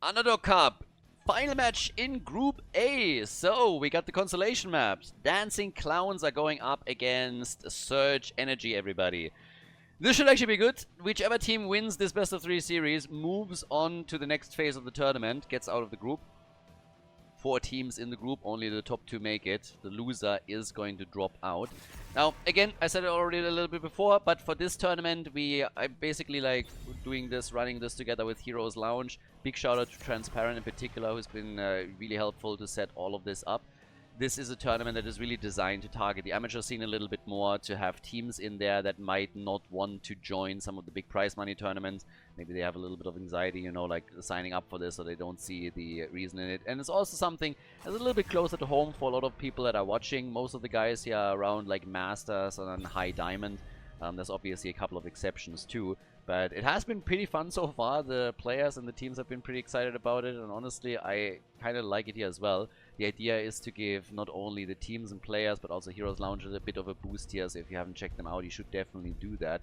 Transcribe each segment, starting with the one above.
Underdog Cup. Final match in Group A. So, we got the consolation maps. Dancing Clowns are going up against Surge Energy, everybody. This should actually be good. Whichever team wins this best of 3 series moves on to the next phase of the tournament, gets out of the group. 4 teams in the group, only the top 2 make it. The loser is going to drop out. Now, again, I said it already a little bit before, but for this tournament, I'm basically like doing this, running this together with HeroesLounge. Big shout out to Transparent in particular, who's been really helpful to set all of this up. This is a tournament that is really designed to target the amateur scene a little bit more, to have teams in there that might not want to join some of the big prize money tournaments. Maybe they have a little bit of anxiety, you know, like signing up for this, so they don't see the reason in it. And it's also something that's a little bit closer to home for a lot of people that are watching. Most of the guys here are around like Masters and High Diamond. There's obviously a couple of exceptions too. But it has been pretty fun so far. The players and the teams have been pretty excited about it, and honestly, I kind of like it here as well. The idea is to give not only the teams and players, but also HeroesLounge a bit of a boost here, so if you haven't checked them out, you should definitely do that.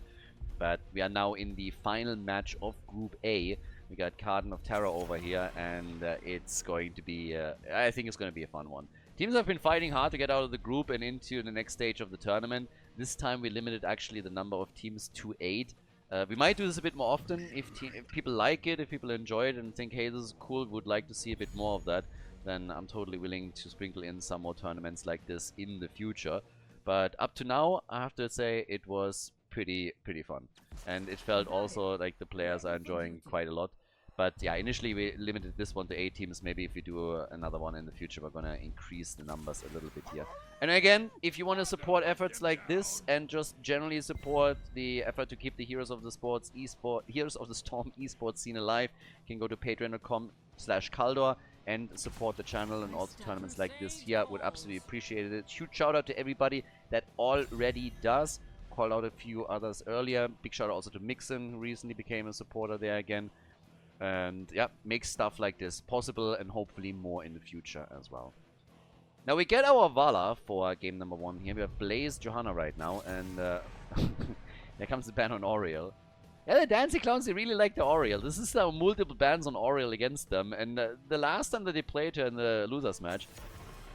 But we are now in the final match of Group A. We got Garden of Terror over here, and it's going to be, I think it's going to be a fun one. Teams have been fighting hard to get out of the group and into the next stage of the tournament. This time we limited actually the number of teams to 8. We might do this a bit more often if people like it, if people enjoy it and think, hey, this is cool, would like to see a bit more of that, then I'm totally willing to sprinkle in some more tournaments like this in the future. But up to now, I have to say it was pretty fun. And it felt also like the players are enjoying quite a lot. But yeah, initially we limited this one to 8 teams. Maybe if we do another one in the future, we're gonna increase the numbers a little bit here. And again, if you want to support efforts like this and just generally support the effort to keep the Heroes of the Storm esports scene alive, you can go to patreon.com/Khaldor and support the channel and also tournaments like this here. Would absolutely appreciate it. Huge shout out to everybody that already does. Called out a few others earlier. Big shout out also to Mixon, who recently became a supporter there again. And yeah, makes stuff like this possible and hopefully more in the future as well. Now we get our Vala for game number 1 here. We have Blaze Johanna right now, and there comes the ban on Oriel. Yeah, the Dancing Clowns, they really like the Oriel. This is multiple bans on Oriel against them, and the last time that they played her in the losers match,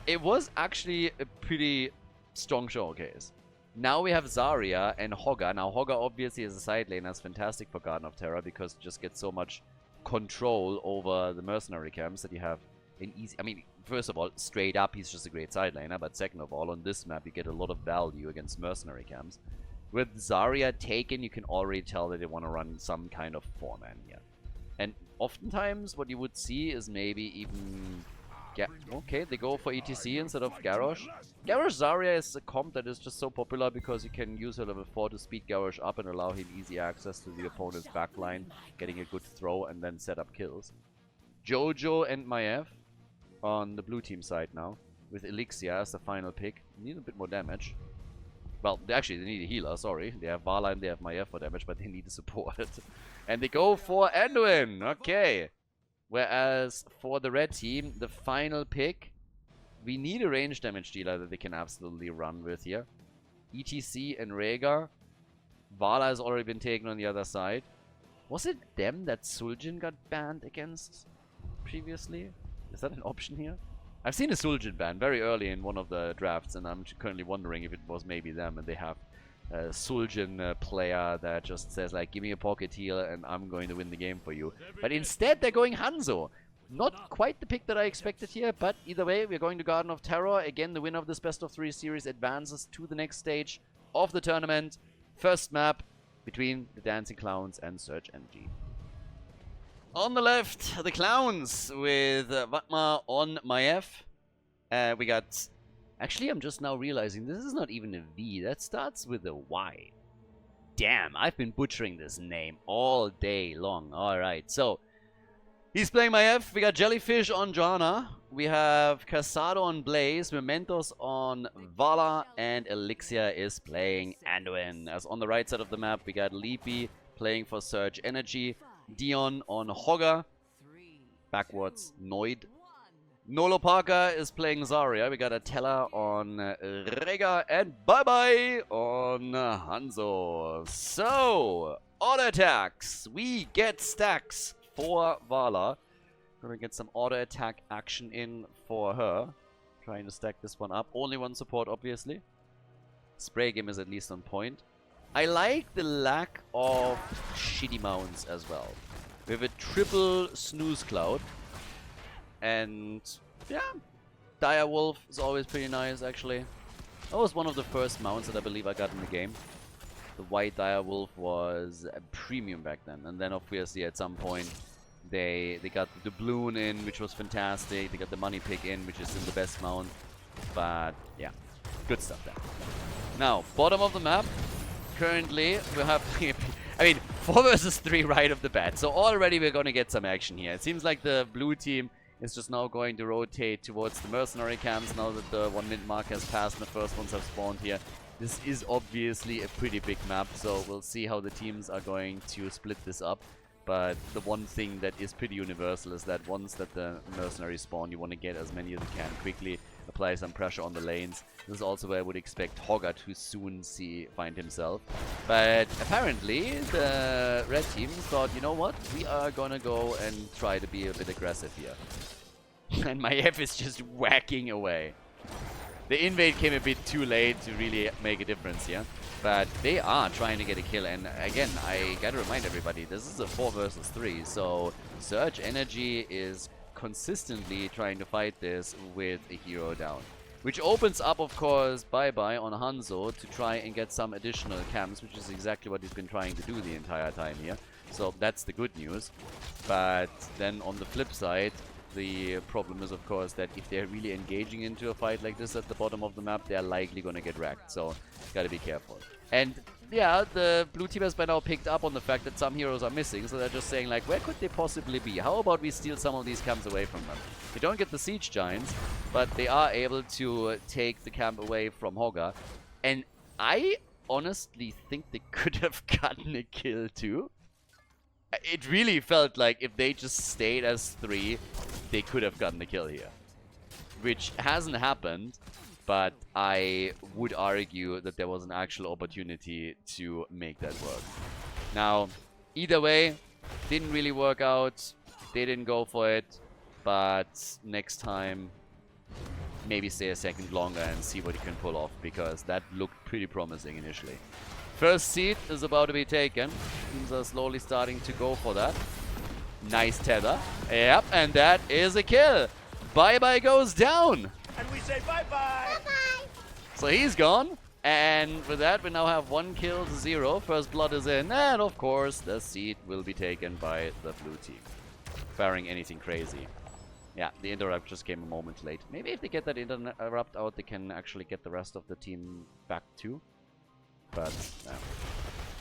it was actually a pretty strong showcase. Now we have Zarya and Hogga. Now Hogga obviously as a side laner is fantastic for Garden of Terror because you just get so much control over the mercenary camps that you have an easy... I mean, first of all, straight up he's just a great side laner, but second of all, on this map you get a lot of value against mercenary camps. With Zarya taken, you can already tell that they want to run some kind of 4-man here. And oftentimes what you would see is maybe even... Yeah, okay, they go for ETC instead of Garrosh. Garrosh Zarya is a comp that is just so popular because you can use her level 4 to speed Garrosh up and allow him easy access to the opponent's backline, getting a good throw and then set up kills. Jojo and Maiev on the blue team side now, with Elixir as the final pick. Need a bit more damage. Well, they need a healer, sorry. They have Vala and they have Maiev for damage, but they need a support. And they go for Anduin, okay. Whereas for the red team, the final pick, we need a range damage dealer that they can absolutely run with here. ETC and Rhaegar. Vala has already been taken on the other side. Was it them that Suljin got banned against previously? Is that an option here? I've seen a Suljin ban very early in one of the drafts, and I'm currently wondering if it was maybe them and they have a Suljin player that just says like, give me a pocket heal and I'm going to win the game for you. But instead they're going Hanzo. Not quite the pick that I expected here, but either way, we're going to Garden of Terror. Again, the winner of this best of 3 series advances to the next stage of the tournament. First map between the Dancing Clowns and Surge Energy. On the left, the Clowns with Vatma on Maiev. We got... Actually, I'm just now realizing this is not even a V. That starts with a Y. Damn, I've been butchering this name all day long. Alright, so... He's playing Maiev. We got Jellyfish on Johanna. We have Casado on Blaze. Mementos on Vala. And Elixir is playing Anduin. As on the right side of the map, we got Leapy playing for Surge Energy. Dion on Hogga. Backwards, Noid. Nolo Parker is playing Zarya. We got a Teller on Rhaegar. And bye-bye on Hanzo. So, auto attacks. We get stacks for Vala. Gonna get some auto attack action in for her. Trying to stack this one up. Only one support, obviously. Spray game is at least on point. I like the lack of shitty mounts as well. We have a triple snooze cloud. And yeah, Direwolf is always pretty nice, actually. That was one of the first mounts that I believe I got in the game. The white Direwolf was a premium back then. And then obviously at some point they got the doubloon in, which was fantastic. They got the money pick in, which is still the best mount. But yeah, good stuff there. Now, bottom of the map. Currently, we have... I mean, 4 versus 3 right off the bat. So already we're going to get some action here. It seems like the blue team is just now going to rotate towards the mercenary camps now that the 1 minute mark has passed and the first ones have spawned here. This is obviously a pretty big map, so we'll see how the teams are going to split this up. But the one thing that is pretty universal is that once that the mercenaries spawn, you want to get as many as you can quickly, apply some pressure on the lanes. This is also where I would expect Hogger to soon find himself. But apparently the red team thought, you know what, we are gonna go and try to be a bit aggressive here. And my F is just whacking away. The invade came a bit too late to really make a difference here. But they are trying to get a kill. And again, I gotta remind everybody, this is a 4 versus 3. So Surge Energy is consistently trying to fight this with a hero down. Which opens up, of course, bye-bye on Hanzo to try and get some additional camps, which is exactly what he's been trying to do the entire time here. So that's the good news. But then on the flip side, the problem is, of course, that if they're really engaging into a fight like this at the bottom of the map, they're likely going to get wrecked. So, gotta be careful. And, yeah, the blue team has by now picked up on the fact that some heroes are missing. So they're just saying, like, where could they possibly be? How about we steal some of these camps away from them? They don't get the siege giants, but they are able to take the camp away from Hogger. And I honestly think they could have gotten a kill too. It really felt like if they just stayed as 3, they could have gotten a kill here. Which hasn't happened, but I would argue that there was an actual opportunity to make that work. Now, either way, didn't really work out. They didn't go for it. But next time, maybe stay a second longer and see what he can pull off, because that looked pretty promising initially. First seed is about to be taken. Teams are slowly starting to go for that. Nice tether. Yep, and that is a kill. Bye-bye goes down. And we say bye-bye. Bye-bye. So he's gone. And with that, we now have 1 kill to 0. First blood is in. And of course, the seed will be taken by the blue team. Barring anything crazy. Yeah, the interrupt just came a moment late. Maybe if they get that interrupt out, they can actually get the rest of the team back too. But, no.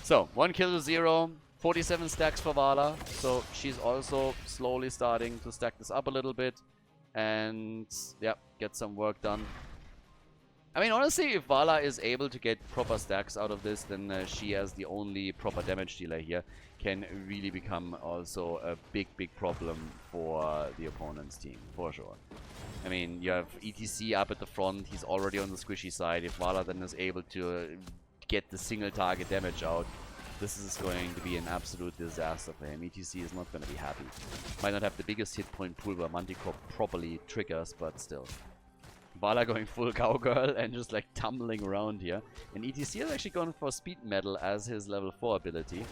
So, 1 kill to 0. 47 stacks for Vala. So, she's also slowly starting to stack this up a little bit. And, yeah, get some work done. I mean, honestly, if Vala is able to get proper stacks out of this, then she, as the only proper damage dealer here, can really become also a big, big problem for the opponent's team, for sure. I mean, you have ETC up at the front. He's already on the squishy side. If Vala then is able to get the single target damage out, this is going to be an absolute disaster for him. ETC is not going to be happy. Might not have the biggest hit point pool where Manticore properly triggers, but still. Vala going full cowgirl and just like tumbling around here. And ETC is actually going for speed metal as his level 4 ability.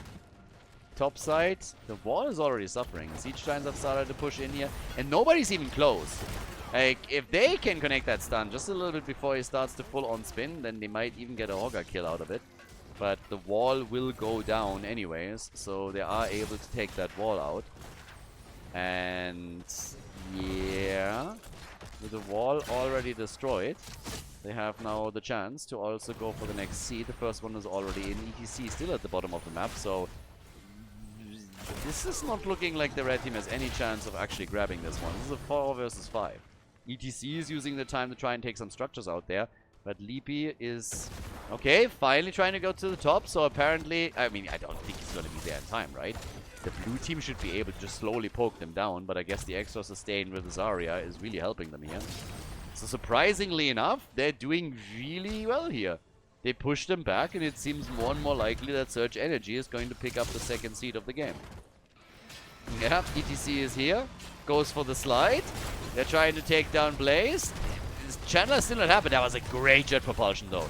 Top side, the wall is already suffering. Siege Giants have started to push in here, and nobody's even close. Like, if they can connect that stun just a little bit before he starts to full-on spin, then they might even get a Hogger kill out of it. But the wall will go down anyways, so they are able to take that wall out. And yeah, with the wall already destroyed, they have now the chance to also go for the next seed. The first one is already in. ETC still at the bottom of the map, so this is not looking like the red team has any chance of actually grabbing this one. This is a 4 versus 5. ETC is using the time to try and take some structures out there, but Leapy is, okay, finally trying to go to the top. So apparently, I mean, I don't think he's going to be there in time, right? The blue team should be able to just slowly poke them down, but I guess the extra sustain with the Zarya is really helping them here. So surprisingly enough, they're doing really well here. They push them back, and it seems more and more likely that Surge Energy is going to pick up the second seed of the game. Yeah, ETC is here. goes for the slide. They're trying to take down Blaze. Chandler still not happened. That was a great jet propulsion, though.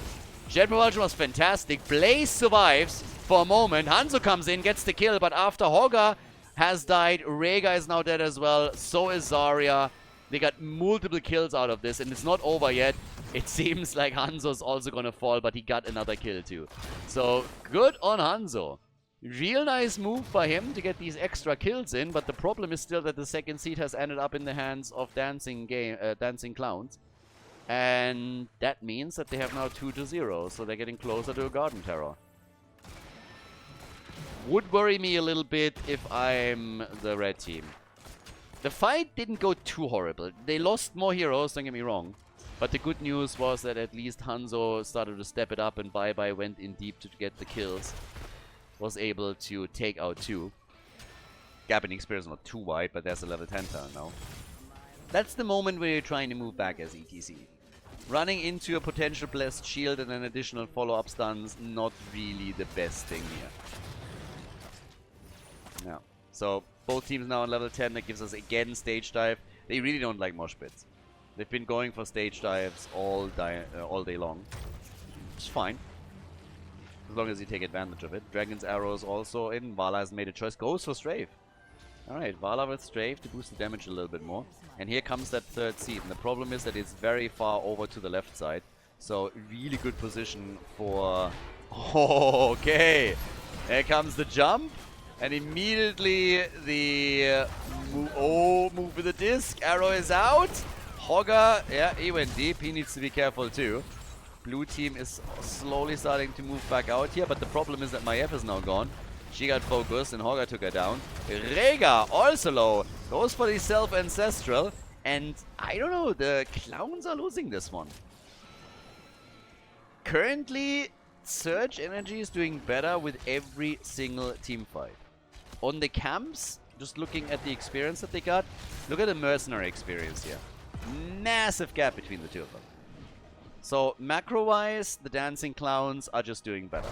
Jet propulsion was fantastic. Blaze survives for a moment. Hanzo comes in, gets the kill, but after Hogger has died, Rhaegar is now dead as well. So is Zarya. They got multiple kills out of this, and it's not over yet. It seems like Hanzo's also gonna fall, but he got another kill too. So, good on Hanzo. Real nice move by him to get these extra kills in, but the problem is still that the second seed has ended up in the hands of Dancing Clowns. And that means that they have now 2-0, so they're getting closer to a Garden Terror. Would worry me a little bit if I'm the red team. The fight didn't go too horrible. They lost more heroes, don't get me wrong. But the good news was that at least Hanzo started to step it up, and Bye Bye went in deep to get the kills. Was able to take out 2. Gap in experience not too wide, but there's a level 10 turn now. That's the moment where you're trying to move back as ETC. Running into a potential blessed shield and an additional follow-up stuns, not really the best thing here. Yeah. So, both teams now on level 10, that gives us again stage dive. They really don't like mosh pits. They've been going for stage dives all day long. It's fine. As long as you take advantage of it. Dragon's Arrows also in. Vala has made a choice. Goes for Strafe. Alright, Vala with Strafe to boost the damage a little bit more. And here comes that third seed. And the problem is that it's very far over to the left side. So, really good position for... Oh, okay. There comes the jump. And immediately the... move with the disc. Arrow is out. Hogger, yeah, he went deep. He needs to be careful too. Blue team is slowly starting to move back out here, but the problem is that Maiev is now gone. She got focused and Hogger took her down. Rhaegar, also low, goes for the self-ancestral, and I don't know, the clowns are losing this one. Currently, Surge Energy is doing better with every single team fight. On the camps, just looking at the experience that they got, look at the mercenary experience here. Massive gap between the two of them. So, macro-wise, the Dancing Clowns are just doing better.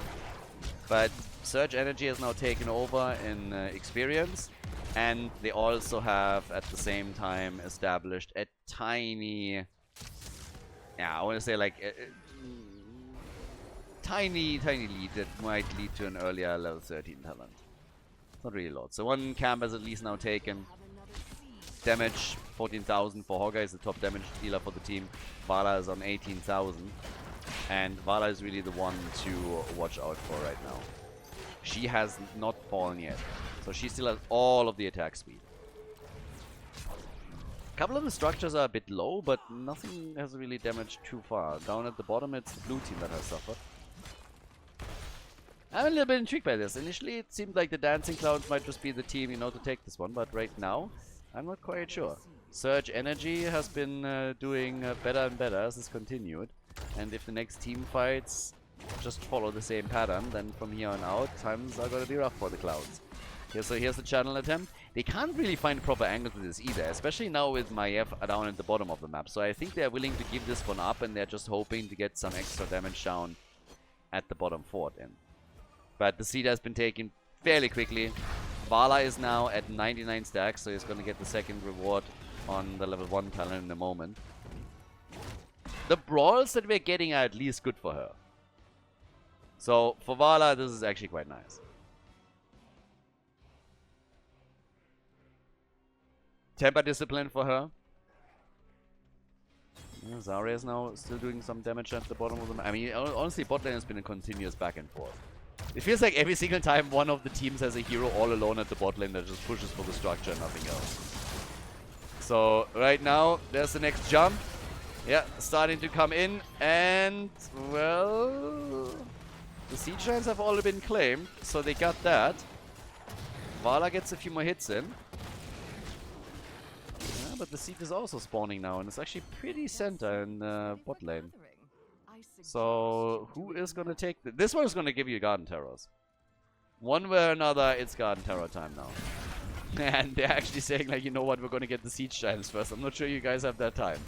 But Surge Energy has now taken over in experience. And they also have, at the same time, established a tiny... Yeah, I want to say like... tiny lead that might lead to an earlier level 13 talent. It's not really a lot. So one camp has at least now taken. Damage, 14,000 for Hogger is the top damage dealer for the team. Vala is on 18,000. And Vala is really the one to watch out for right now. She has not fallen yet. So she still has all of the attack speed. A couple of the structures are a bit low, but nothing has really damaged too far. Down at the bottom, it's the blue team that has suffered. I'm a little bit intrigued by this. Initially, it seemed like the Dancing Clowns might just be the team, you know, to take this one. But right now, I'm not quite sure. Surge Energy has been doing better and better as this continued. And if the next team fights just follow the same pattern, then from here on out, times are going to be rough for the Clowns. Okay, so here's the channel attempt. They can't really find a proper angle to this either, especially now with Maiev down at the bottom of the map. So I think they're willing to give this one up, and they're just hoping to get some extra damage down at the bottom fort end. But the seed has been taken fairly quickly. Vala is now at 99 stacks, so he's going to get the second reward on the level 1 talent in a moment. The brawls that we're getting are at least good for her. So for Vala, this is actually quite nice. Temper Discipline for her. Yeah, Zarya is now still doing some damage at the bottom of the map. I mean, honestly, bot lane has been a continuous back and forth. It feels like every single time one of the teams has a hero all alone at the bot lane that just pushes for the structure and nothing else. So, right now, there's the next jump. Yeah, starting to come in. And, well... the siege lines have all been claimed, so they got that. Vala gets a few more hits in. Yeah, but the siege is also spawning now, and it's actually pretty center in bot lane. So, who is going to take... this one is going to give you Garden Terrors. One way or another, it's Garden Terror time now. And they're actually saying, like, you know what, we're going to get the Siege Giants first. I'm not sure you guys have that time.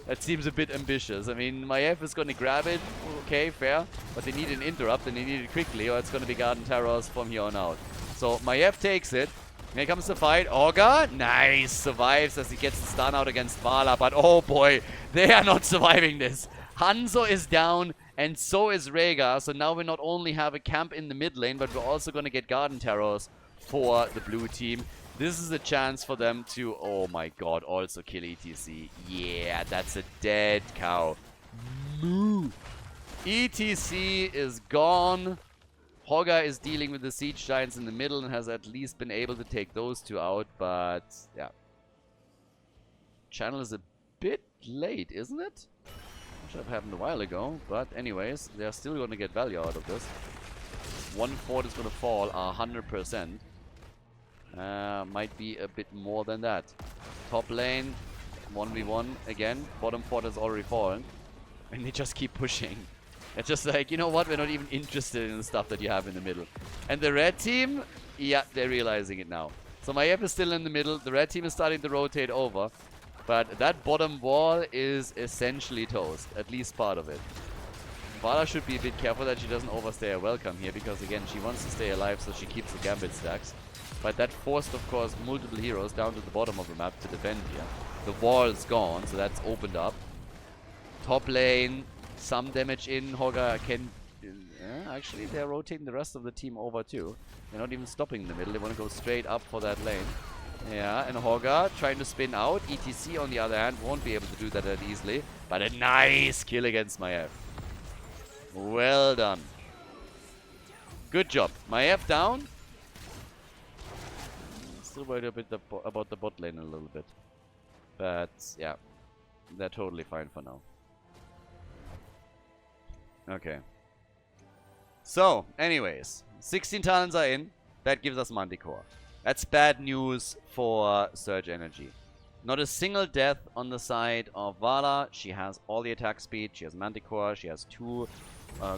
That seems a bit ambitious. I mean, Maiev is going to grab it. Okay, fair. But they need an interrupt, and they need it quickly, or it's going to be Garden Terrors from here on out. So, Maiev takes it. Here comes the fight. Orga, nice, survives as he gets the stun out against Vala. But oh boy, they are not surviving this. Hanzo is down, and so is Rhaegar. So now we not only have a camp in the mid lane, but we're also going to get Garden Terrors for the blue team. This is a chance for them to, oh my god, also kill ETC. Yeah, that's a dead cow. Moo. ETC is gone. Hogga is dealing with the Siege Giants in the middle and has at least been able to take those two out, but yeah. Channel is a bit late, isn't it? Should have happened a while ago, but anyways, they're still going to get value out of this. One fort is going to fall 100%. Might be a bit more than that. Top lane, 1v1 again. Bottom fort has already fallen. And they just keep pushing. It's just like, you know what, we're not even interested in the stuff that you have in the middle. And the red team, yeah, they're realizing it now. So Maiev is still in the middle. The red team is starting to rotate over. But that bottom wall is essentially toast. At least part of it. Vala should be a bit careful that she doesn't overstay her welcome here. Because again, she wants to stay alive so she keeps the gambit stacks. But that forced, of course, multiple heroes down to the bottom of the map to defend here. The wall's gone, so that's opened up. Top lane, some damage in. Hogga can... actually, they're rotating the rest of the team over too. They're not even stopping in the middle. They want to go straight up for that lane. Yeah, and Hogga trying to spin out. ETC, on the other hand, won't be able to do that easily. But a nice kill against Maiev. Well done. Good job. Maiev down. Still worried a bit about the bot lane a little bit. But, yeah. They're totally fine for now. Okay. So, anyways. 16 talents are in. That gives us Manticore. That's bad news for Surge Energy. Not a single death on the side of Vala. She has all the attack speed. She has Manticore. She has 2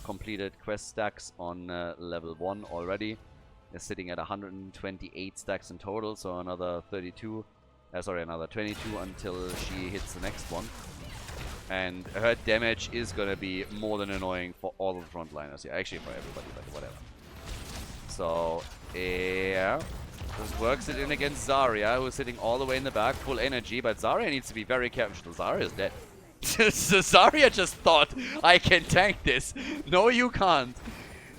completed quest stacks on level 1 already. They're sitting at 128 stacks in total. So another 32. Sorry, another 22 until she hits the next one. And her damage is going to be more than annoying for all of the frontliners here. Actually, for everybody, but whatever. So, yeah. This works it in against Zarya, who's sitting all the way in the back, full energy. But Zarya needs to be very careful. Zarya is dead. So Zarya just thought, I can tank this. No, you can't.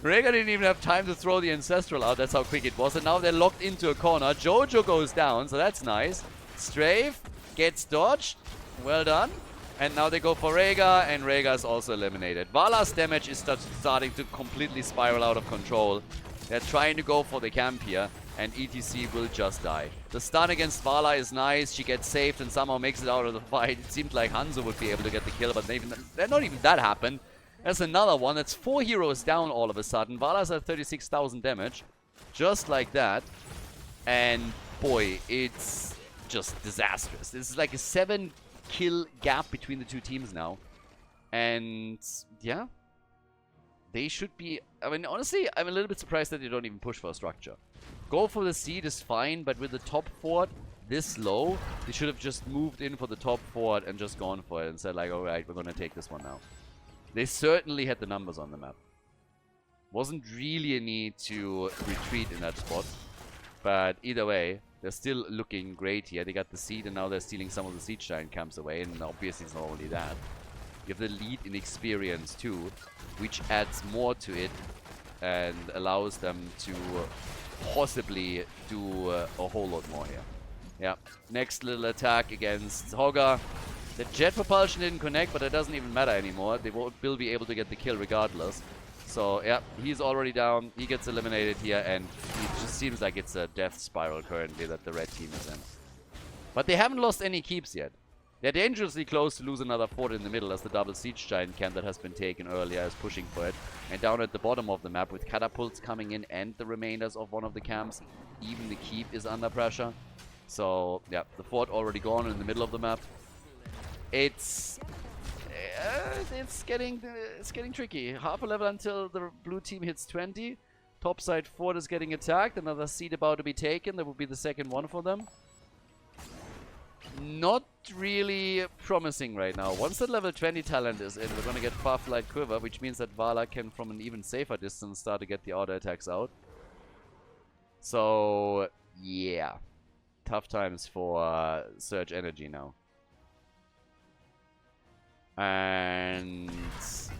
Rhaegar didn't even have time to throw the Ancestral out. That's how quick it was. And now they're locked into a corner. Jojo goes down, so that's nice. Strafe gets dodged. Well done. And now they go for Rhaegar, and Rhaegar is also eliminated. Vala's damage is starting to completely spiral out of control. They're trying to go for the camp here, and ETC will just die. The stun against Vala is nice. She gets saved and somehow makes it out of the fight. It seemed like Hanzo would be able to get the kill, but not even that happened. There's another one. That's 4 heroes down all of a sudden. Vala's at 36,000 damage. Just like that. And boy, it's just disastrous. This is like a 7-kill gap between the two teams now. And yeah. They should be... I mean, honestly, I'm a little bit surprised that they don't even push for a structure. Go for the seed is fine, but with the top fort this low, they should have just moved in for the top fort and just gone for it and said like, alright, we're going to take this one now. They certainly had the numbers on the map. Wasn't really a need to retreat in that spot. But either way, they're still looking great here. They got the seed and now they're stealing some of the Siege Giant camps away. And obviously it's not only that. You have the lead in experience too, which adds more to it and allows them to possibly do a whole lot more here. Yeah, next little attack against Hogga. The jet propulsion didn't connect, but it doesn't even matter anymore. They will be able to get the kill regardless. So, yeah, he's already down. He gets eliminated here, and it just seems like it's a death spiral currently that the red team is in. But they haven't lost any keeps yet. They're dangerously close to lose another fort in the middle as the double Siege Giant camp that has been taken earlier is pushing for it. And down at the bottom of the map with catapults coming in and the remainders of one of the camps, even the keep is under pressure. So, yeah, the fort already gone in the middle of the map. It's getting tricky. Half a level until the blue team hits 20. Topside fort is getting attacked. Another seed about to be taken. That will be the second one for them. Not really promising right now. Once that level 20 talent is in, we're going to get Farflight Quiver, which means that Vala can from an even safer distance start to get the auto attacks out. So, yeah. Tough times for Surge Energy now. And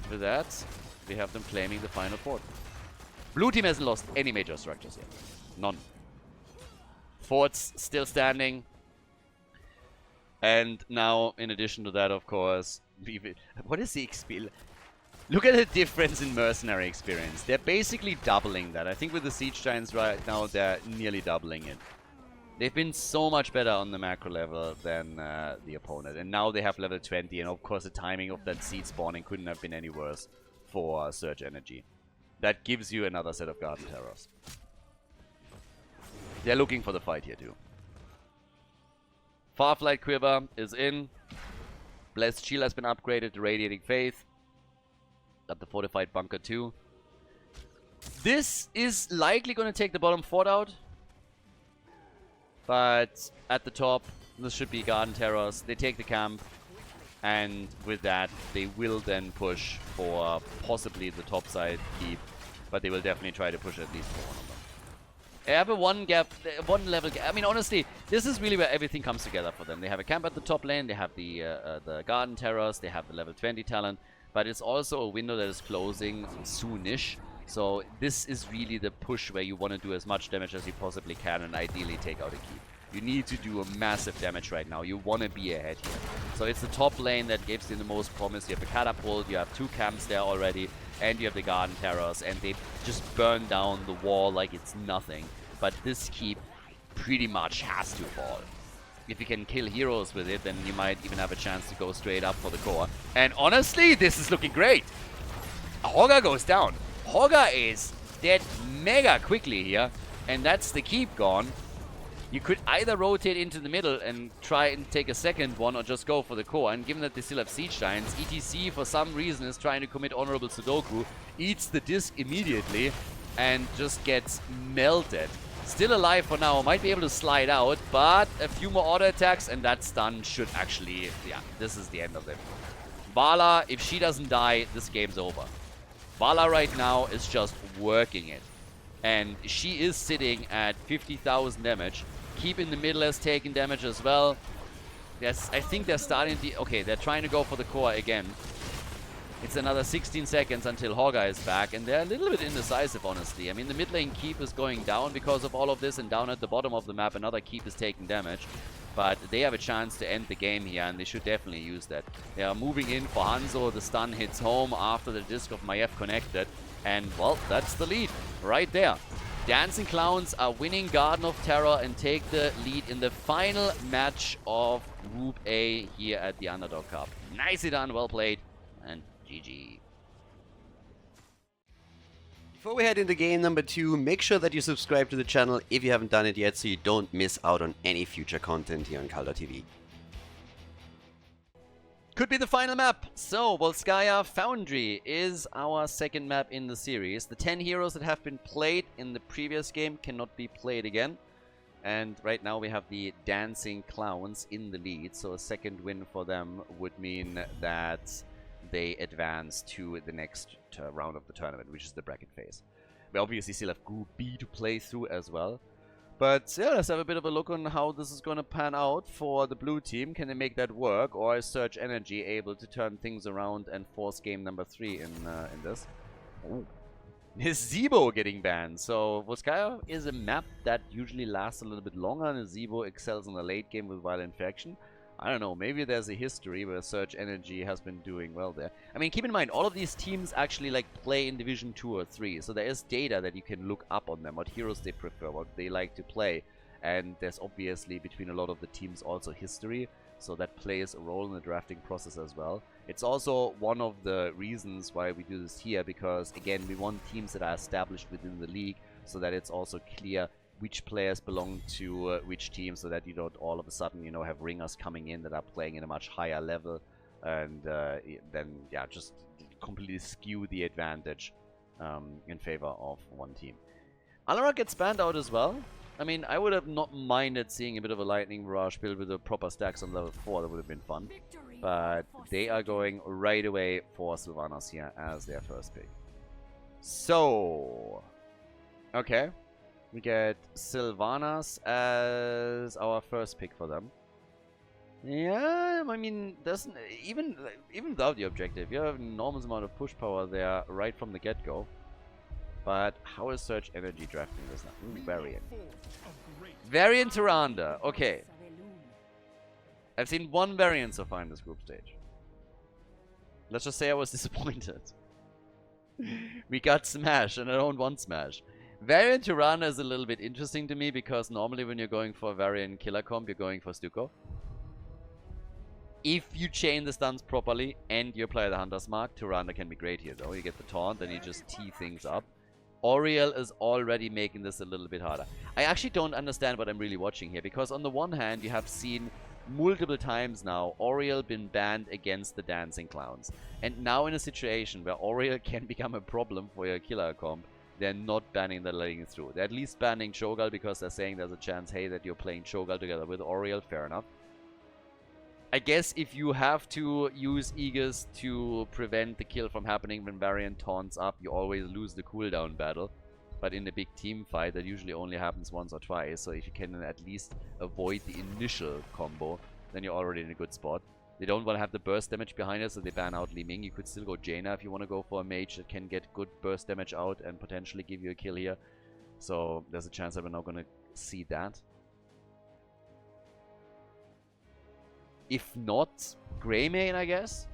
with that, we have them claiming the final fort. Blue team hasn't lost any major structures yet. None. Forts still standing. And now, in addition to that, of course, what is the experience? Look at the difference in mercenary experience. They're basically doubling that. I think with the Siege Giants right now, they're nearly doubling it. They've been so much better on the macro level than the opponent. And now they have level 20. And of course, the timing of that seed spawning couldn't have been any worse for Surge Energy. That gives you another set of Garden Terrors. They're looking for the fight here too. Farflight Quiver is in. Blessed Shield has been upgraded to Radiating Faith. Got the Fortified Bunker too. This is likely going to take the bottom fort out. But at the top, this should be Garden Terrors. They take the camp. And with that, they will then push for possibly the top side keep. But they will definitely try to push at least for one of them. They have a one level gap. I mean, honestly, this is really where everything comes together for them. They have a camp at the top lane. They have the Garden Terrors. They have the level 20 talent. But it's also a window that is closing soonish. So this is really the push where you want to do as much damage as you possibly can and ideally take out a keep. You need to do a massive damage right now. You want to be ahead here. So it's the top lane that gives you the most promise. You have a catapult, you have 2 camps there already, and you have the Garden Terrors, and they just burn down the wall like it's nothing. But this keep pretty much has to fall. If you can kill heroes with it, then you might even have a chance to go straight up for the core. And honestly, this is looking great. Hogger goes down. Hogger is dead mega quickly here, and that's the keep gone. You could either rotate into the middle and try and take a second one, or just go for the core. And given that they still have Siege Giants, ETC for some reason is trying to commit Honorable Sudoku, eats the disc immediately, and just gets melted. Still alive for now, might be able to slide out, but a few more auto attacks and that stun should actually, yeah, this is the end of it. Vala, if she doesn't die, this game's over. Vala right now is just working it. And she is sitting at 50,000 damage. Keep in the middle has taken damage as well. Yes, I think they're starting the... Okay, they're trying to go for the core again. It's another 16 seconds until Hogger is back, and they're a little bit indecisive, honestly. I mean, the mid lane keep is going down because of all of this, and down at the bottom of the map, another keep is taking damage. But they have a chance to end the game here, and they should definitely use that. They are moving in for Hanzo. The stun hits home after the disc of Maiev connected. And, well, that's the lead right there. Dancing Clowns are winning Garden of Terror and take the lead in the final match of Group A here at the Underdog Cup. Nicely done, well played, and GG. Before we head into game number 2, make sure that you subscribe to the channel if you haven't done it yet, so you don't miss out on any future content here on Khaldor TV. Could be the final map. So, Volskaya Foundry is our second map in the series. The 10 heroes that have been played in the previous game cannot be played again. And right now we have the Dancing Clowns in the lead. So a second win for them would mean that they advance to the next round of the tournament, which is the bracket phase. We obviously still have Group B to play through as well. But yeah, let's have a bit of a look on how this is going to pan out for the blue team. Can they make that work, or is Surge Energy able to turn things around and force game number 3 in this? Oh. Is Zebo getting banned? So Volskaya is a map that usually lasts a little bit longer, and Zebo excels in the late game with Violent Infection. I don't know, maybe there's a history where Surge Energy has been doing well there. I mean, keep in mind, all of these teams actually like play in Division 2 or 3, so there is data that you can look up on them, what heroes they prefer, what they like to play. And there's obviously between a lot of the teams also history, so that plays a role in the drafting process as well. It's also one of the reasons why we do this here, because again, we want teams that are established within the league, so that it's also clear which players belong to which team, so that you don't all of a sudden, you know, have ringers coming in that are playing in a much higher level, and then, yeah, just completely skew the advantage in favor of one team. Alara gets banned out as well. I mean, I would have not minded seeing a bit of a Lightning Barrage build with the proper stacks on level 4. That would have been fun. But they are going right away for Sylvanas here as their first pick. So, okay. We get Sylvanas as our first pick for them. Yeah, I mean, doesn't even without the objective, you have an enormous amount of push power there right from the get-go. But how is Surge Energy drafting this now? Ooh, Varian. Varian Tyrande. Okay. I've seen one variant so far in this group stage. Let's just say I was disappointed. We got Smash, and I don't want Smash. Variant Tyrande is a little bit interesting to me because normally when you're going for Variant Killer Comp, you're going for Stuko. If you chain the stuns properly and you apply the Hunter's Mark, Tyrande can be great here though. You get the taunt, then you just tee things up. Auriel is already making this a little bit harder. I actually don't understand what I'm really watching here, because on the one hand, you have seen multiple times now Auriel been banned against the Dancing Clowns. And now in a situation where Auriel can become a problem for your killer comp, they're not banning the letting it through. They're at least banning Shogal because they're saying there's a chance, hey, that you're playing Shogal together with Auriel. Fair enough. I guess if you have to use Aegis to prevent the kill from happening when Variant taunts up, you always lose the cooldown battle. But in a big team fight, that usually only happens once or twice. So if you can at least avoid the initial combo, then you're already in a good spot. They don't want to have the burst damage behind us, so they ban out Li Ming. You could still go Jaina if you want to go for a mage that can get good burst damage out and potentially give you a kill here. So there's a chance that we're not going to see that. If not, Greymane, I guess.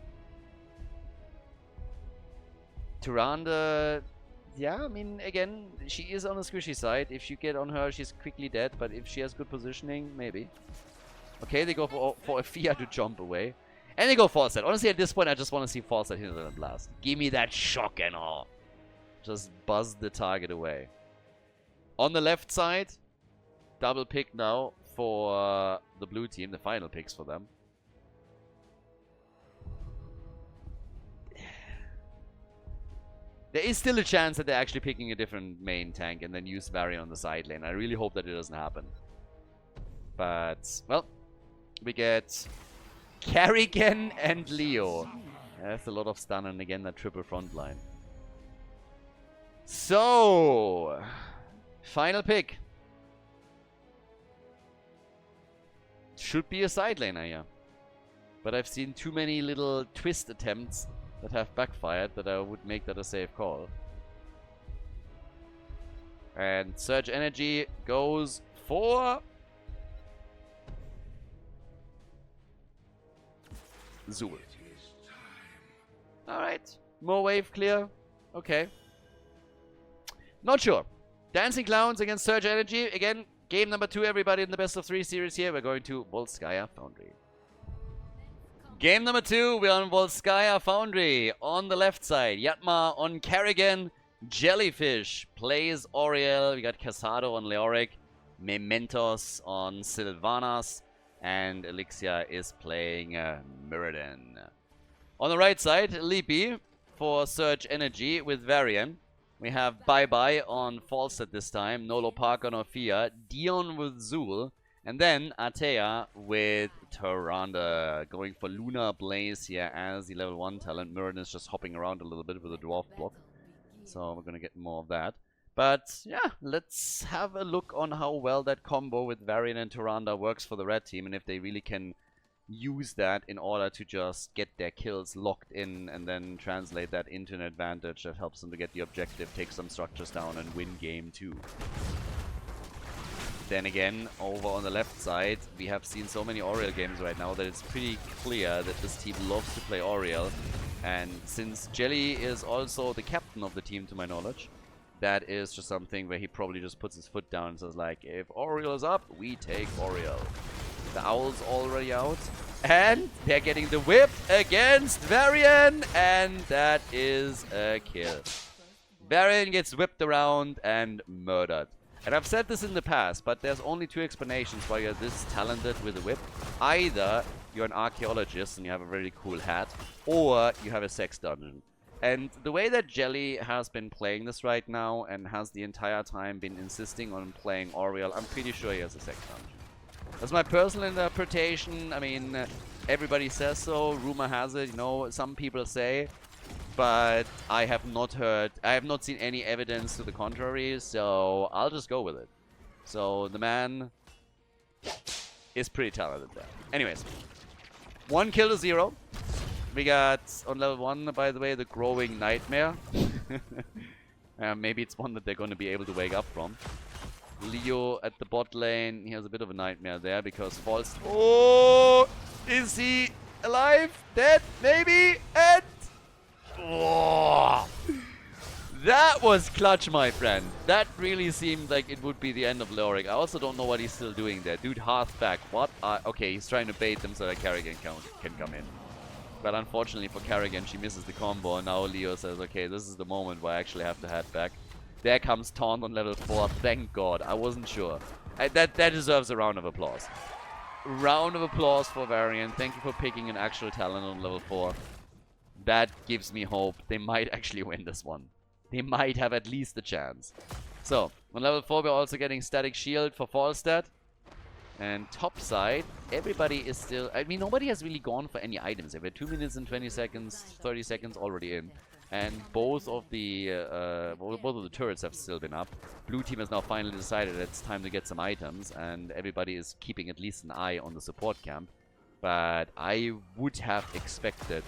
Tyrande, yeah, I mean, again, she is on the squishy side. If you get on her, she's quickly dead. But if she has good positioning, maybe. Okay, they go for a Fia to jump away. And they go Falset. Honestly, at this point, I just want to see Falset hit and blast. Give me that shock and awe. Just buzz the target away. On the left side, double pick now for the blue team. The final picks for them. There is still a chance that they're actually picking a different main tank and then use Varian on the side lane. I really hope that it doesn't happen. But, well, we get Kerrigan and Leo. That's a lot of stun, and again that triple front line. So, final pick. Should be a side laner here. But I've seen too many little twist attempts that have backfired that I would make that a safe call. And Surge Energy goes for Zul. Alright. More wave clear. Okay. Not sure. Dancing Clowns against Surge Energy. Again, game number 2, everybody, in the best of 3 series here. We're going to Volskaya Foundry. Game number 2, we're on Volskaya Foundry. On the left side, Yatma on Kerrigan. Jellyfish plays Auriel. We got Casado on Leoric. Mementos on Sylvanas. And Elixir is playing Mirrodin. On the right side, Leapy for Surge Energy with Varian. We have Bye Bye on Falset this time. Nolo Park on Orphea. Dion with Zul. And then Atea with Tyrande. Going for Lunar Blaze here as the level 1 talent. Mirrodin is just hopping around a little bit with a dwarf block. So we're going to get more of that. But yeah, let's have a look on how well that combo with Varian and Tyrande works for the red team. And if they really can use that in order to just get their kills locked in and then translate that into an advantage that helps them to get the objective, take some structures down and win game 2. Then again, over on the left side, we have seen so many Auriel games right now that it's pretty clear that this team loves to play Auriel. And since Jelly is also the captain of the team, to my knowledge, that is just something where he probably just puts his foot down and says like, if Auriel is up, we take Auriel. The Owl's already out. And they're getting the whip against Varian. And that is a kill. Varian gets whipped around and murdered. And I've said this in the past, but there's only 2 explanations why you're this talented with a whip. Either you're an archaeologist and you have a really cool hat, or you have a sex dungeon. And the way that Jelly has been playing this right now and has the entire time been insisting on playing Auriel, I'm pretty sure he has a sex dungeon. That's my personal interpretation. I mean, everybody says so. Rumor has it, you know, some people say. but I have not seen any evidence to the contrary, so I'll just go with it. So the man is pretty talented there. Anyways, 1 kill to 0. We got on level 1, by the way, the growing nightmare. Maybe it's one that they're going to be able to wake up from. Leo at the bot lane, he has a bit of a nightmare there because false. Oh, is he alive? Dead? Maybe? And oh, that was clutch, my friend. That really seemed like it would be the end of Leoric. I also don't know what he's still doing there. Dude, Hearth back. What? Okay, he's trying to bait them so that Kerrigan can come in. But unfortunately for Kerrigan, she misses the combo. And now Leo says, okay, this is the moment where I actually have to head back. There comes Taunt on level 4. Thank God. I wasn't sure. That deserves a round of applause. Round of applause for Varian. Thank you for picking an actual talent on level 4. That gives me hope. They might actually win this one. They might have at least a chance. So, on level 4 we're also getting Static Shield for Falstad. And top side, everybody is still... I mean, nobody has really gone for any items. We're 2 minutes and 20 seconds, 30 seconds already in. And both of the turrets have still been up. Blue team has now finally decided it's time to get some items. And everybody is keeping at least an eye on the support camp. But I would have expected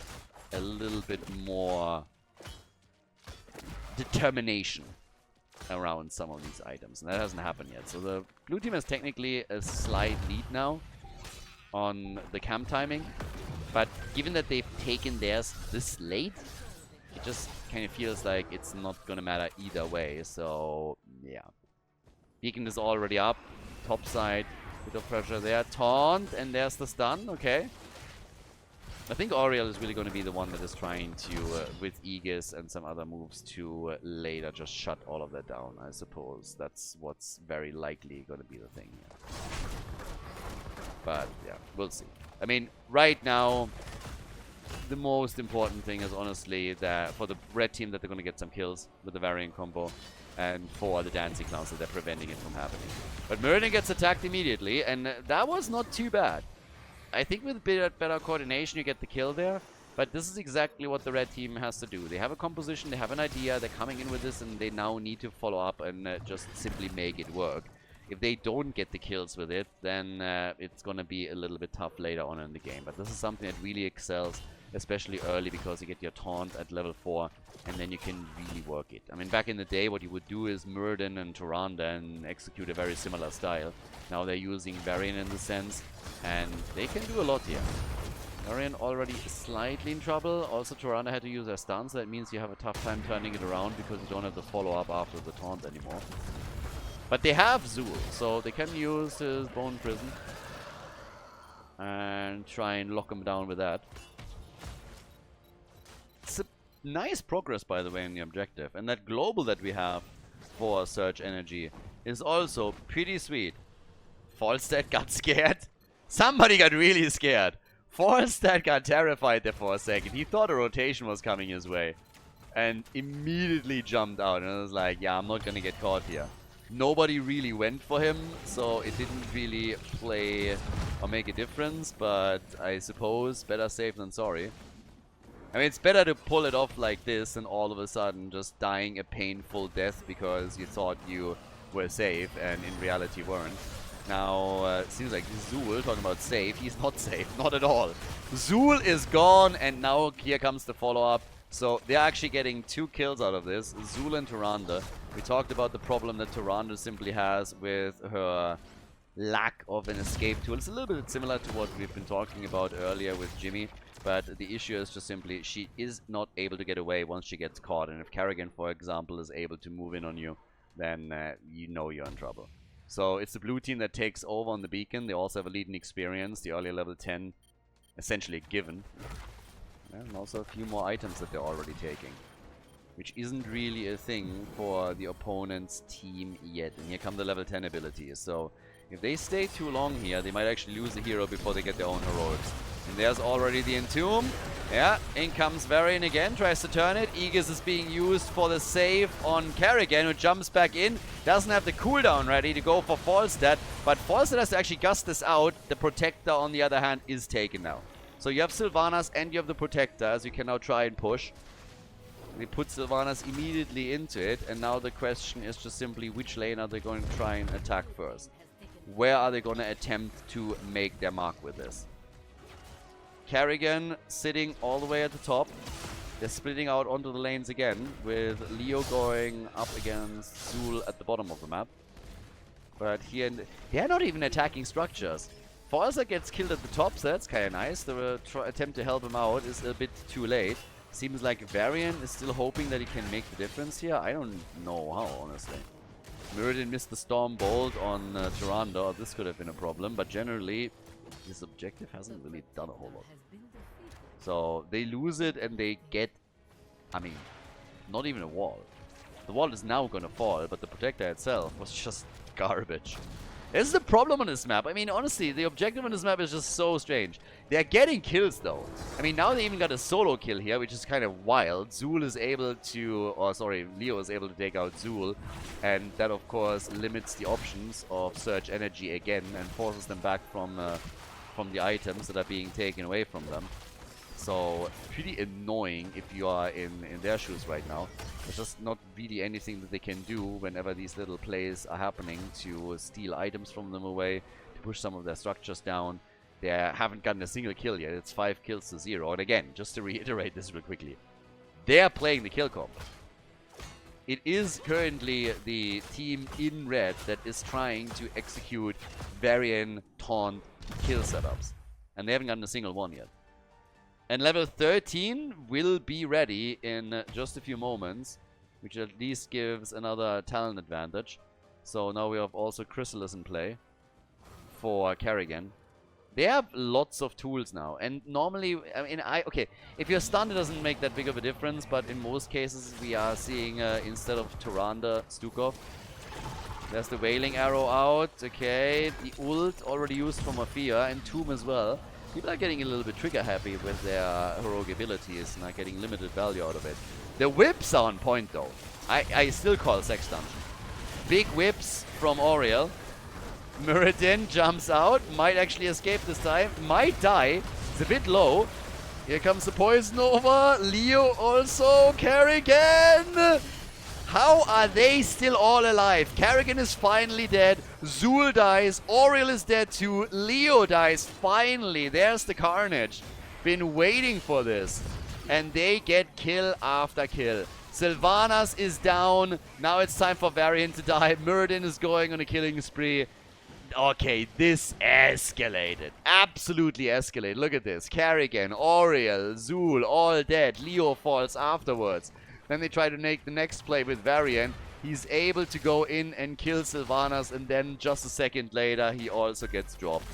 a little bit more determination around some of these items, and that hasn't happened yet. So the blue team has technically a slight lead now on the camp timing, but given that they've taken theirs this late, it just kind of feels like it's not gonna matter either way. So yeah, Beacon is already up, top side, bit of pressure there, taunt, and there's the stun. Okay, I think Auriel is really going to be the one that is trying to, with Aegis and some other moves, to later just shut all of that down. I suppose that's what's very likely going to be the thing here. But yeah, we'll see. I mean, right now, the most important thing is honestly that for the red team that they're going to get some kills with the Variant combo, and for the Dancing Clowns that they're preventing it from happening. But Meridian gets attacked immediately, and that was not too bad. I think with a bit better coordination you get the kill there, but this is exactly what the red team has to do. They have a composition, they have an idea, they're coming in with this, and they now need to follow up and just simply make it work. If they don't get the kills with it, then it's going to be a little bit tough later on in the game. But this is something that really excels, especially early, because you get your taunt at level 4, and then you can really work it. I mean, back in the day, what you would do is Muradin and Tyrande and execute a very similar style. Now they're using Varian in the sense, and they can do a lot here. Varian already slightly in trouble. Also, Tyrande had to use their stun, so that means you have a tough time turning it around because you don't have the follow-up after the taunt anymore. But they have Zul, so they can use his Bone Prison and try and lock him down with that. It's a nice progress, by the way, in the objective. And that global that we have for Surge Energy is also pretty sweet. Falstad got scared. Somebody got really scared. Falstad got terrified there for a second. He thought a rotation was coming his way. And immediately jumped out. And I was like, yeah, I'm not going to get caught here. Nobody really went for him, so it didn't really play or make a difference. But I suppose better safe than sorry. I mean, it's better to pull it off like this than all of a sudden just dying a painful death because you thought you were safe and in reality weren't. Now, it seems like Zul, talking about safe, he's not safe, not at all. Zul is gone, and now here comes the follow-up. So they're actually getting 2 kills out of this, Zul and Tyrande. We talked about the problem that Tyrande simply has with her lack of an escape tool. It's a little bit similar to what we've been talking about earlier with Jimmy. But the issue is just simply she is not able to get away once she gets caught. And if Kerrigan, for example, is able to move in on you, then you know you're in trouble. So it's the blue team that takes over on the beacon. They also have a lead in experience, the earlier level 10, essentially given. And also a few more items that they're already taking, which isn't really a thing for the opponent's team yet. And here come the level 10 abilities. So if they stay too long here, they might actually lose the hero before they get their own heroics. And there's already the Entomb. Yeah, in comes Varian again, tries to turn it. Aegis is being used for the save on Kerrigan, who jumps back in. Doesn't have the cooldown ready to go for Falstad, but Falstad has to actually gust this out. The Protector, on the other hand, is taken now. So you have Sylvanas and you have the Protector, as you can now try and push. They put Sylvanas immediately into it, and now the question is just simply which lane are they going to try and attack first? Where are they going to attempt to make their mark with this? Kerrigan sitting all the way at the top. They're splitting out onto the lanes again, with Leo going up against Zul at the bottom of the map. But here, they're not even attacking structures. Forza gets killed at the top, so that's kind of nice. The attempt to help him out is a bit too late. Seems like Varian is still hoping that he can make the difference here. I don't know how, honestly. Muradin missed the Storm Bolt on Tyrande. This could have been a problem, but generally, his objective hasn't really done a whole lot. So, they lose it and they get, I mean, not even a wall. The wall is now gonna fall, but the Protector itself was just garbage. This is the problem on this map. I mean, honestly, the objective on this map is just so strange. They're getting kills, though. I mean, now they even got a solo kill here, which is kind of wild. Zul is able to... Or, sorry, Leo is able to take out Zul. And that, of course, limits the options of Surge Energy again and forces them back from the items that are being taken away from them. So, pretty annoying if you are in their shoes right now. There's just not really anything that they can do whenever these little plays are happening to steal items from them away, to push some of their structures down. They haven't gotten a single kill yet. It's 5 kills to 0. And again, just to reiterate this real quickly, they're playing the kill comp. It is currently the team in red that is trying to execute Varian taunt kill setups. And they haven't gotten a single one yet. And level 13 will be ready in just a few moments, which at least gives another talent advantage. So now we have also Chrysalis in play for Kerrigan. They have lots of tools now, and normally, I mean, okay, if you're stunned, it doesn't make that big of a difference, but in most cases we are seeing, instead of Tyrande, Stukov. There's the Wailing Arrow out, okay, the ult already used for Mafia, and Tomb as well. People are getting a little bit trigger happy with their heroic abilities and are getting limited value out of it. The whips are on point though. I still call Sex Dungeon. Big whips from Oriel. Muradin jumps out, might actually escape this time, might die. It's a bit low. Here comes the poison over. Leo also. Kerrigan! How are they still all alive? Kerrigan is finally dead. Zul dies. Oriel is dead too. Leo dies. Finally. There's the carnage. Been waiting for this. And they get kill after kill. Sylvanas is down. Now it's time for Varian to die. Muradin is going on a killing spree. Okay, this escalated. Absolutely escalated. Look at this. Kerrigan, Oriel, Zul, all dead. Leo falls afterwards. Then they try to make the next play with Varian. He's able to go in and kill Sylvanas, and then just a second later, he also gets dropped.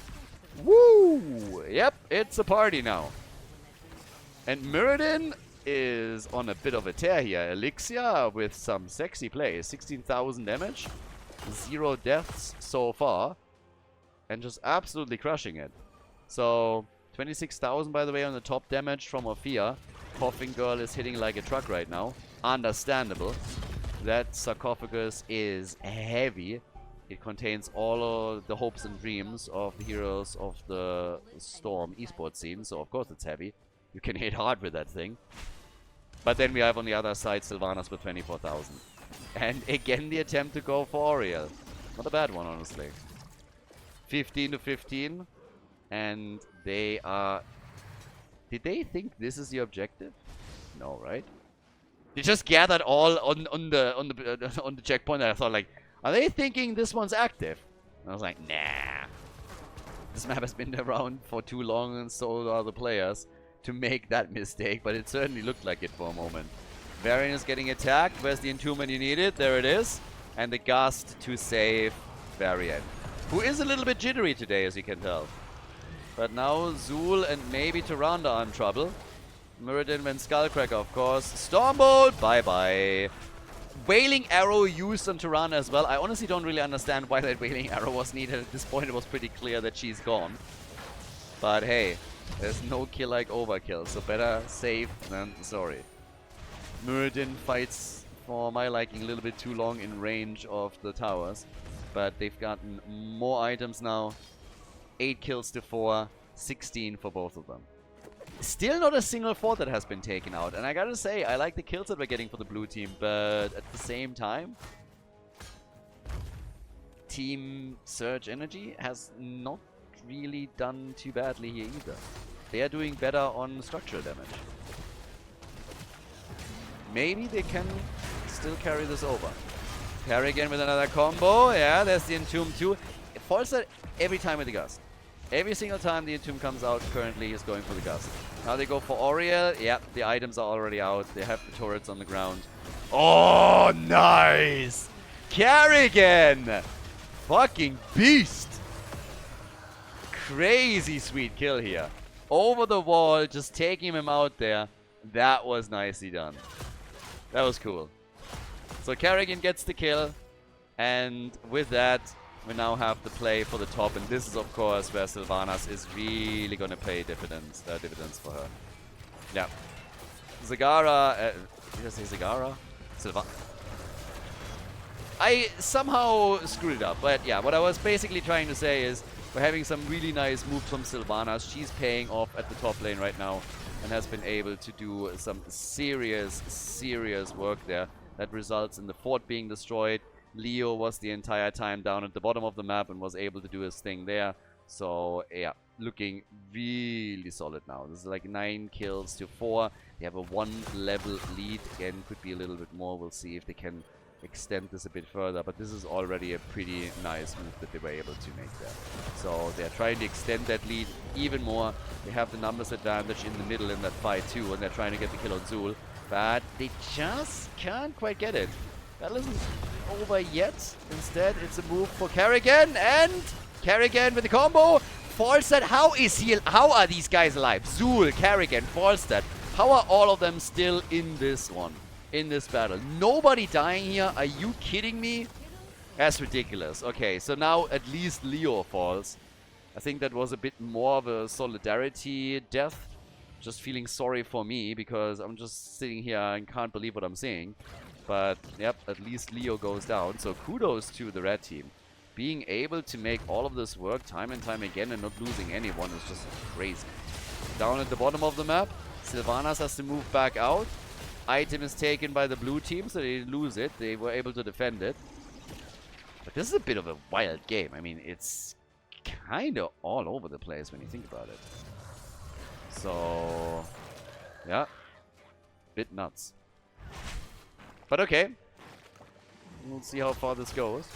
Woo! Yep, it's a party now. And Muradin is on a bit of a tear here. Elixir with some sexy plays. 16,000 damage. 0 deaths so far. And just absolutely crushing it. So, 26,000 by the way on the top damage from Ophia. Coughing Girl is hitting like a truck right now. Understandable. That sarcophagus is heavy. It contains all of the hopes and dreams of the heroes of the Storm esports scene. So of course it's heavy. You can hit hard with that thing. But then we have on the other side Sylvanas with 24,000. And again the attempt to go for Oriel. Not a bad one, honestly. 15 to 15. And they are... Did they think this is the objective? No, right? They just gathered all on the checkpoint. And I thought, like, are they thinking this one's active? And I was like, nah. This map has been around for too long, and so are the players, to make that mistake. But it certainly looked like it for a moment. Varian is getting attacked. Where's the entombment you needed? There it is. And the gust to save Varian, who is a little bit jittery today, as you can tell. But now Zul and maybe Tyrande are in trouble. Muradin went Skullcracker, of course. Stormbolt, bye-bye. Wailing Arrow used on Tyrande as well. I honestly don't really understand why that Wailing Arrow was needed. At this point, it was pretty clear that she's gone. But hey, there's no kill like overkill, so better safe than sorry. Muradin fights, for my liking, a little bit too long in range of the towers. But they've gotten more items now. 8 kills to 4, 16 for both of them. Still not a single fort that has been taken out. And I gotta say, I like the kills that we're getting for the blue team, but at the same time, Team Surge Energy has not really done too badly here either. They are doing better on structural damage. Maybe they can still carry this over. Parry again with another combo. Yeah, there's the Entomb too. It falls that every time with the Gust. Every single time the Entomb comes out currently is going for the Gust. Now they go for Oriel. Yeah, the items are already out. They have the turrets on the ground. Oh, nice! Kerrigan! Fucking beast! Crazy sweet kill here. Over the wall, just taking him out there. That was nicely done. That was cool. So Kerrigan gets the kill. And with that, we now have the play for the top. And this is, of course, where Sylvanas is really going to pay dividends for her. Yeah. Zagara... did I say Zagara? I somehow screwed it up. But yeah, what I was basically trying to say is we're having some really nice moves from Sylvanas. She's paying off at the top lane right now and has been able to do some serious work there that results in the fort being destroyed. Leo was the entire time down at the bottom of the map and was able to do his thing there. So yeah, looking really solid now. This is like 9 kills to 4. They have a 1 level lead. Again, could be a little bit more. We'll see if they can extend this a bit further, but this is already a pretty nice move that they were able to make there. So they're trying to extend that lead even more. They have the numbers advantage in the middle in that fight too, and they're trying to get the kill on Zul, but they just can't quite get it. Battle isn't over yet. Instead, it's a move for Kerrigan, and Kerrigan with the combo. Falstad, how are these guys alive? Zul, Kerrigan, Falstad. How are all of them still in this one? In this battle. Nobody dying here? Are you kidding me? That's ridiculous. Okay, so now at least Leo falls. I think that was a bit more of a solidarity death. Just feeling sorry for me because I'm just sitting here and can't believe what I'm seeing. But yep, at least Leo goes down. So kudos to the red team. Being able to make all of this work time and time again and not losing anyone is just crazy. Down at the bottom of the map, Sylvanas has to move back out. Item is taken by the blue team, so they didn't lose it. They were able to defend it. But this is a bit of a wild game. I mean, it's kind of all over the place when you think about it. So, yeah. Bit nuts. But okay. We'll see how far this goes.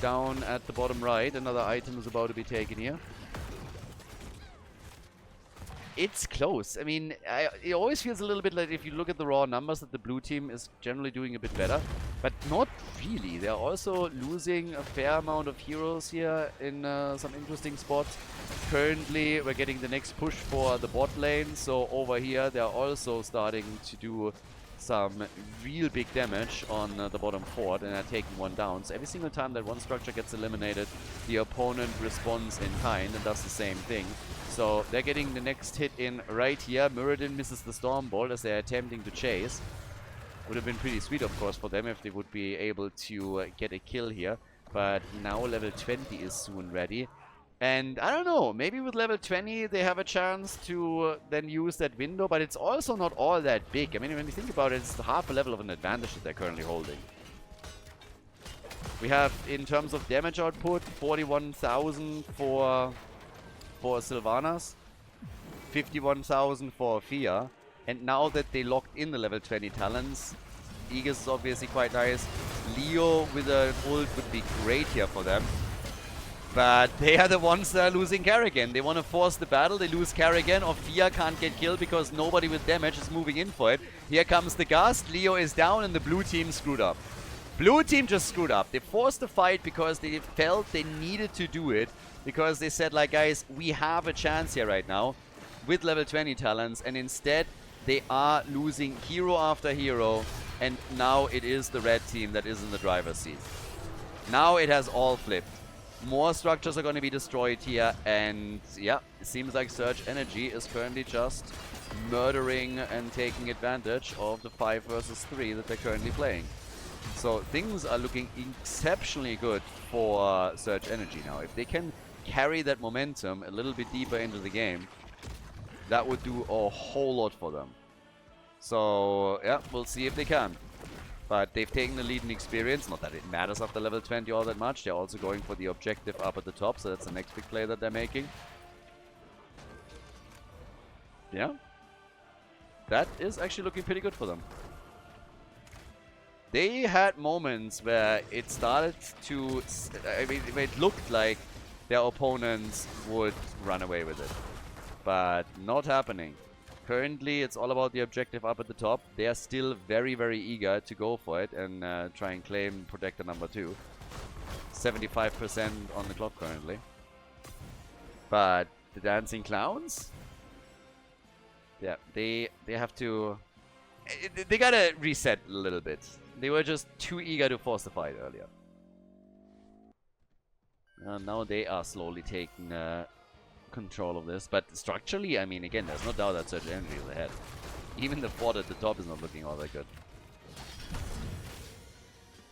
Down at the bottom right, another item is about to be taken here. It's close. I mean, it always feels a little bit like if you look at the raw numbers that the blue team is generally doing a bit better. But not really. They're also losing a fair amount of heroes here in some interesting spots. Currently, we're getting the next push for the bot lane. So over here, they're also starting to do some real big damage on the bottom fort, and they're taking one down. So every single time that one structure gets eliminated, the opponent responds in kind and does the same thing. So they're getting the next hit in right here. Muradin misses the Stormbolt as they're attempting to chase. Would have been pretty sweet, of course, for them if they would be able to get a kill here. But now level 20 is soon ready. And I don't know, maybe with level 20 they have a chance to then use that window, but it's also not all that big. I mean, when you think about it, it's half a level of an advantage that they're currently holding. We have, in terms of damage output, 41,000 for Sylvanas, 51,000 for Fia, and now that they locked in the level 20 talents, Aegis is obviously quite nice. Leo with an ult would be great here for them. But they are the ones that are losing Kerrigan. They want to force the battle. They lose Kerrigan, or Fia can't get killed because nobody with damage is moving in for it. Here comes the Gust. Leo is down and the blue team screwed up. Blue team just screwed up. They forced the fight because they felt they needed to do it. Because they said, like, guys, we have a chance here right now with level 20 talents. And instead, they are losing hero after hero. And now it is the red team that is in the driver's seat. Now it has all flipped. More structures are going to be destroyed here, and yeah, it seems like Surge Energy is currently just murdering and taking advantage of the 5 versus 3 that they're currently playing. So things are looking exceptionally good for Surge Energy now. If they can carry that momentum a little bit deeper into the game, That would do a whole lot for them. So, yeah, we'll see if they can. But they've taken the lead in experience. Not that it matters after level 20 all that much. They're also going for the objective up at the top. So that's the next big play that they're making. Yeah. That is actually looking pretty good for them. They had moments where it started to... I mean, it looked like their opponents would run away with it. But not happening. Currently, it's all about the objective up at the top. They are still very, very eager to go for it and try and claim Protector number 2. 75% on the clock currently. But the Dancing Clowns? Yeah, they have to... They gotta reset a little bit. They were just too eager to force the fight earlier. Now they are slowly taking control of this. But structurally, I mean, again, there's no doubt that Surge Energy is ahead. Even the fort at the top is not looking all that good.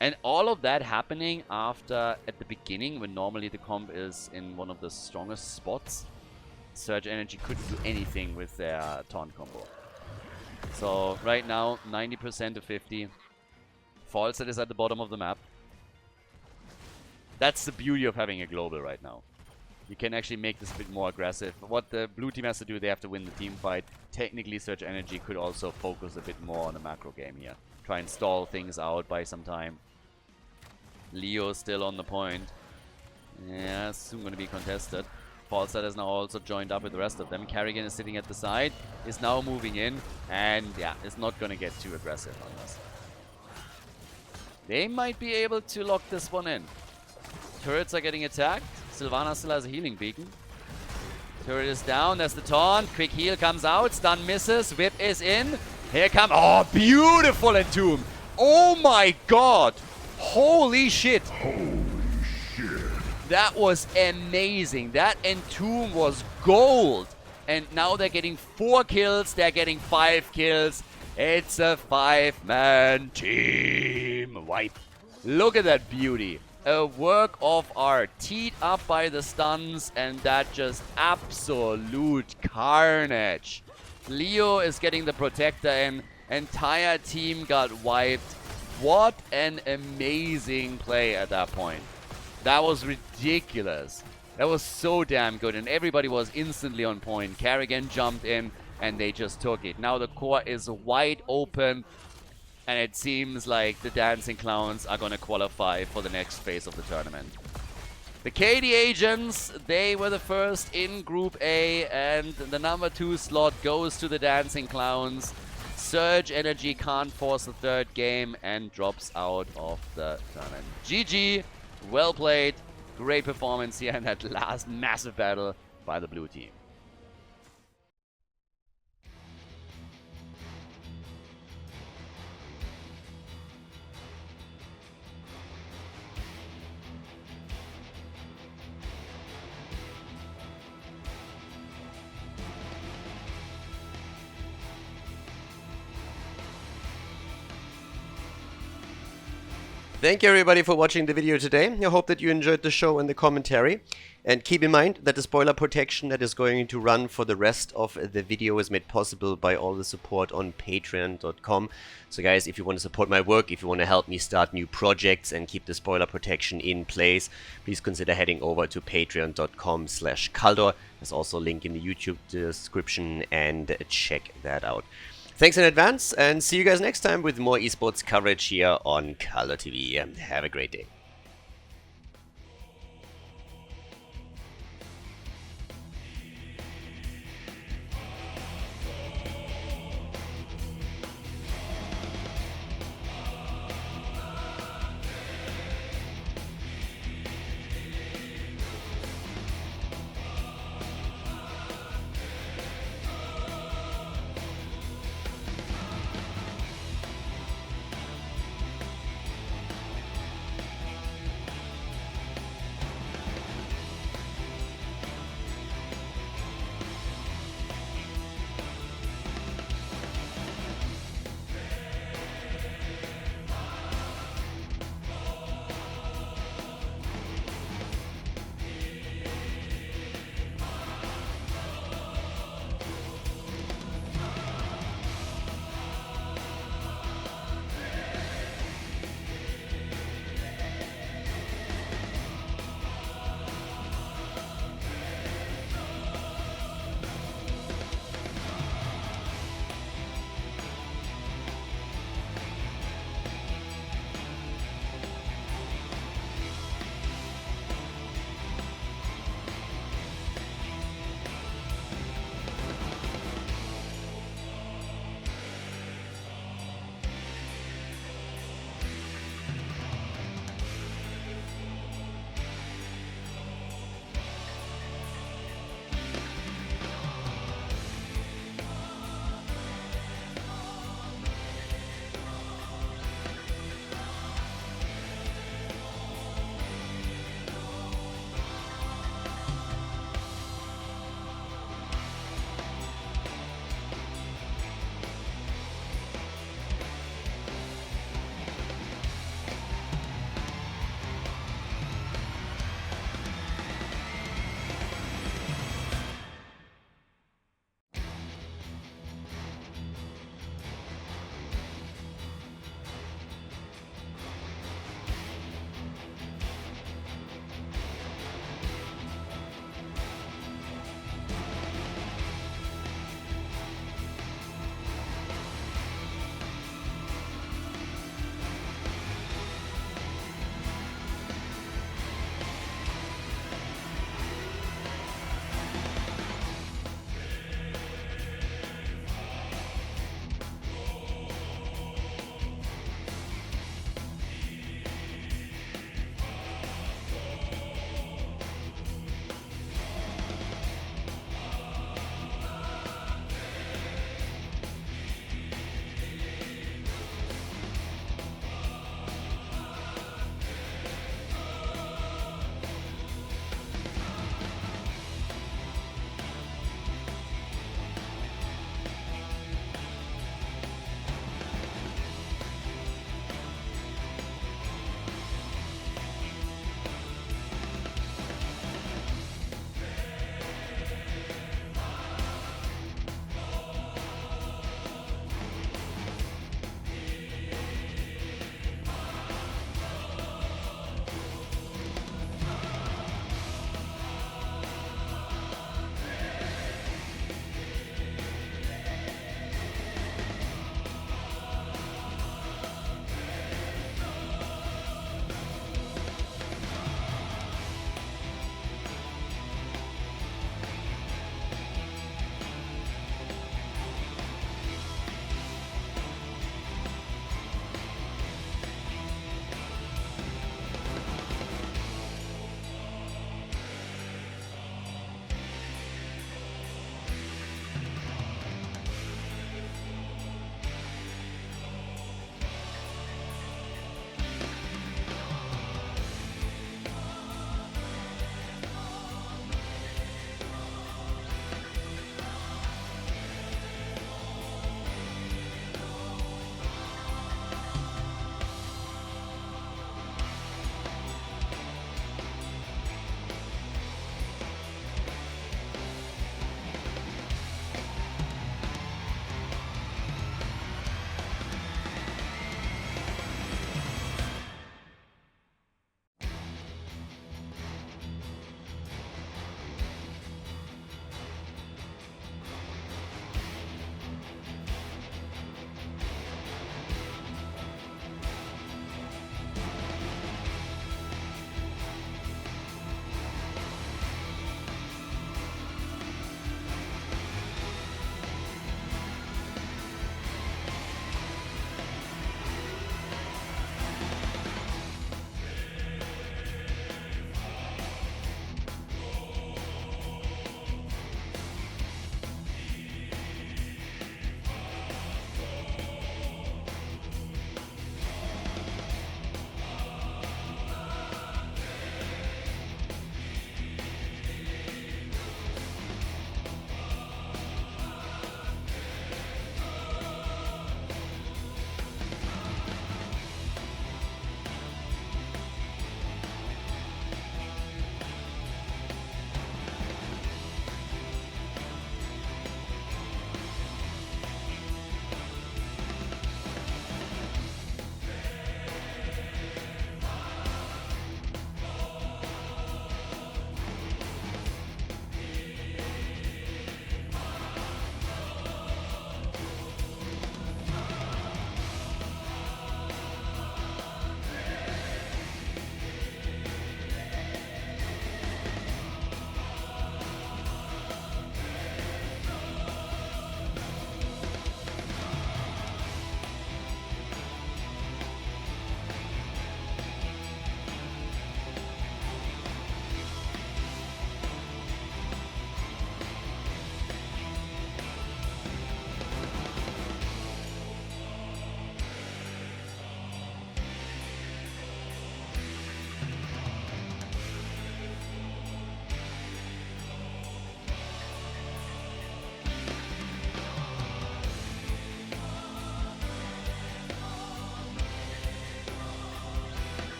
And all of that happening after, at the beginning, when normally the comp is in one of the strongest spots. Surge Energy couldn't do anything with their taunt combo. So, right now, 90% to 50. Falset is at the bottom of the map. That's the beauty of having a global right now. You can actually make this a bit more aggressive. What the blue team has to do, they have to win the team fight. Technically, Surge Energy could also focus a bit more on the macro game here. Try and stall things out by some time. Leo still on the point. Yeah, soon going to be contested. Falset has now also joined up with the rest of them. Carrigan is sitting at the side, is now moving in, and yeah, is not going to get too aggressive on this. They might be able to lock this one in. Turrets are getting attacked. Sylvana still has a healing beacon. Turret is down, there's the taunt. Quick heal comes out, stun misses, whip is in. Here come, oh, beautiful Entomb. Oh my god. Holy shit. That was amazing. That Entomb was gold. And now they're getting 4 kills. They're getting 5 kills. It's a 5-man team wipe. Look at that beauty. A work of art. Teed up by the stuns. And that just absolute carnage. Leo is getting the protector in. Entire team got wiped. What an amazing play at that point. That was ridiculous. That was so damn good, and everybody was instantly on point. Carrigan jumped in, and they just took it. Now the core is wide open, and it seems like the Dancing Clowns are going to qualify for the next phase of the tournament. The KD Agents, they were the first in Group A, and the number 2 slot goes to the Dancing Clowns. Surge Energy can't force the 3rd game and drops out of the tournament. GG. Well played. Great performance here in that last massive battle by the blue team. Thank you everybody for watching the video today. I hope that you enjoyed the show and the commentary. And keep in mind that the spoiler protection that is going to run for the rest of the video is made possible by all the support on patreon.com. So guys, if you want to support my work, if you want to help me start new projects and keep the spoiler protection in place, please consider heading over to patreon.com/Khaldor. There's also a link in the YouTube description, and check that out. Thanks in advance, and see you guys next time with more esports coverage here on Khaldor TV. Have a great day.